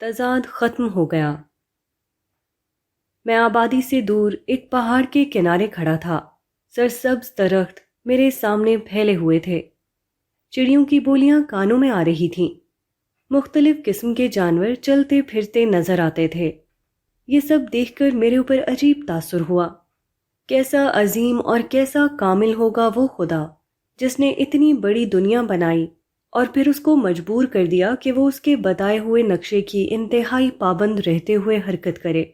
تضاد ختم ہو گیا۔ میں آبادی سے دور ایک پہاڑ کے کنارے کھڑا تھا۔ سرسبز درخت میرے سامنے پھیلے ہوئے تھے۔ چڑیوں کی بولیاں کانوں میں آ رہی تھیں۔ مختلف قسم کے جانور چلتے پھرتے نظر آتے تھے۔ یہ سب دیکھ کر میرے اوپر عجیب تاثر ہوا۔ کیسا عظیم اور کیسا کامل ہوگا وہ خدا جس نے اتنی بڑی دنیا بنائی اور پھر اس کو مجبور کر دیا کہ وہ اس کے بتائے ہوئے نقشے کی انتہائی پابند رہتے ہوئے حرکت کرے۔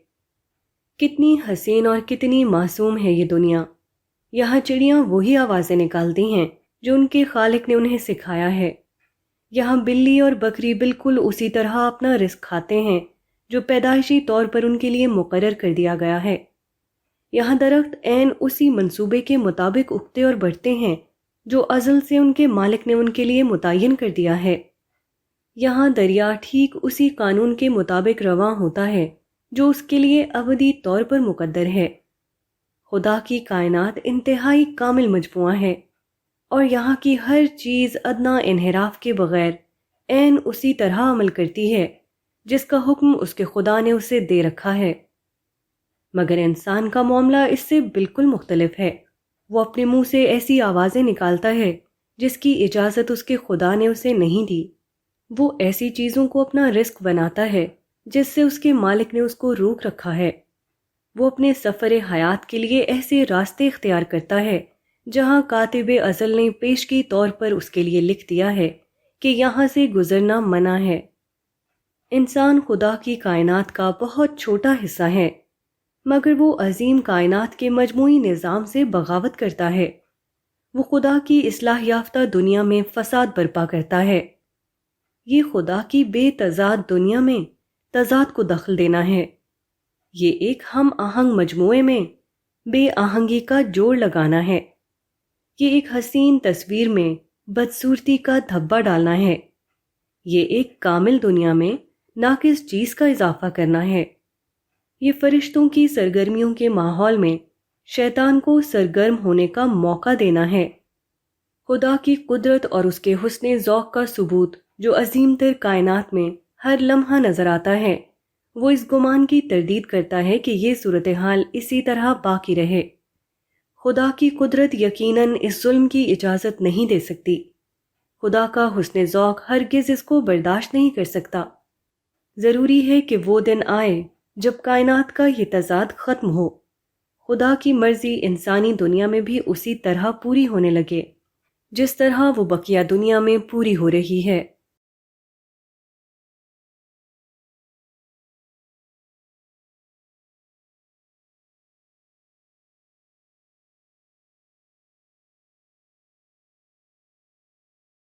کتنی حسین اور کتنی معصوم ہے یہ دنیا۔ یہاں چڑیاں وہی آوازیں نکالتی ہیں جو ان کے خالق نے انہیں سکھایا ہے۔ یہاں بلی اور بکری بالکل اسی طرح اپنا رزق کھاتے ہیں جو پیدائشی طور پر ان کے لیے مقرر کر دیا گیا ہے۔ یہاں درخت عین اسی منصوبے کے مطابق اگتے اور بڑھتے ہیں جو ازل سے ان کے مالک نے ان کے لیے متعین کر دیا ہے۔ یہاں دریا ٹھیک اسی قانون کے مطابق رواں ہوتا ہے جو اس کے لیے ابدی طور پر مقدر ہے۔ خدا کی کائنات انتہائی کامل مجموعہ ہے اور یہاں کی ہر چیز ادنیٰ انحراف کے بغیر عین اسی طرح عمل کرتی ہے جس کا حکم اس کے خدا نے اسے دے رکھا ہے۔ مگر انسان کا معاملہ اس سے بالکل مختلف ہے۔ وہ اپنے منہ سے ایسی آوازیں نکالتا ہے جس کی اجازت اس کے خدا نے اسے نہیں دی۔ وہ ایسی چیزوں کو اپنا رزق بناتا ہے جس سے اس کے مالک نے اس کو روک رکھا ہے۔ وہ اپنے سفر حیات کے لیے ایسے راستے اختیار کرتا ہے جہاں کاتب ازل نے پیشگی طور پر اس کے لیے لکھ دیا ہے کہ یہاں سے گزرنا منع ہے۔ انسان خدا کی کائنات کا بہت چھوٹا حصہ ہے، مگر وہ عظیم کائنات کے مجموعی نظام سے بغاوت کرتا ہے۔ وہ خدا کی اصلاح یافتہ دنیا میں فساد برپا کرتا ہے۔ یہ خدا کی بے تضاد دنیا میں تضاد کو دخل دینا ہے۔ یہ ایک ہم آہنگ مجموعے میں بے آہنگی کا جوڑ لگانا ہے۔ یہ ایک حسین تصویر میں بدصورتی کا دھبا ڈالنا ہے۔ یہ ایک کامل دنیا میں ناقص چیز کا اضافہ کرنا ہے۔ یہ فرشتوں کی سرگرمیوں کے ماحول میں شیطان کو سرگرم ہونے کا موقع دینا ہے۔ خدا کی قدرت اور اس کے حسن ذوق کا ثبوت جو عظیم تر کائنات میں ہر لمحہ نظر آتا ہے، وہ اس گمان کی تردید کرتا ہے کہ یہ صورتحال اسی طرح باقی رہے۔ خدا کی قدرت یقیناً اس ظلم کی اجازت نہیں دے سکتی۔ خدا کا حسن ذوق ہرگز اس کو برداشت نہیں کر سکتا۔ ضروری ہے کہ وہ دن آئے جب کائنات کا یہ تضاد ختم ہو۔ خدا کی مرضی انسانی دنیا میں بھی اسی طرح پوری ہونے لگے جس طرح وہ بقیہ دنیا میں پوری ہو رہی ہے۔